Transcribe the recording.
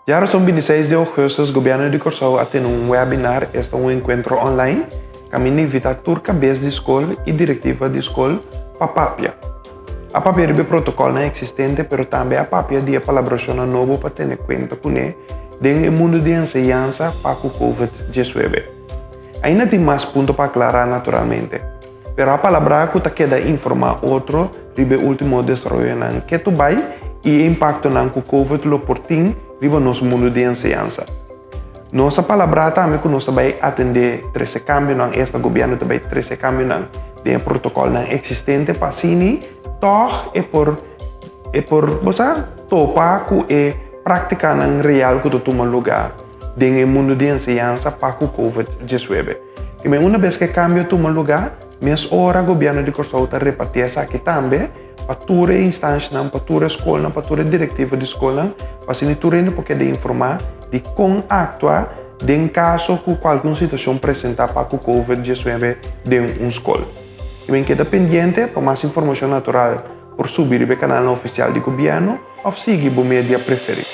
Ya son 26 de agosto, el gobierno de Curaçao tiene un webinar, un encuentro online, que me invita a turca base de escola y directiva de escola para Papia. A Papia es el protocolo existente, pero también a Papia de colaboración nuevo para tener cuenta con él en el mundo de enseñanza para el COVID-19. Ainda tem mais pontos para aclarar naturalmente, pero a palavra que te queda informar outro sobre o último desenvolvimento que tu vai e impacto na COVID lo portin riba nosso mundo de enseñanza. Nossa palavra também que nós vai atender 13 cambios na este governo também 13 cambios na de protocolo na existente para sini toch por você topa com e prática na real que tu toma lugar dentro do mundo de enseñanza para o COVID-19. E uma vez que cambio toma lugar, mes ora o governo de Curaçao está repartir essa aqui também para toda instância, para toda escola, para toda diretiva de escola, para se não porque de informar de como actuar em caso que qualquer situação apresentar para o COVID-19 dentro de uma escola. E bem queda pendente para mais informação natural por subir o canal oficial do governo ou seguir o mídia preferido.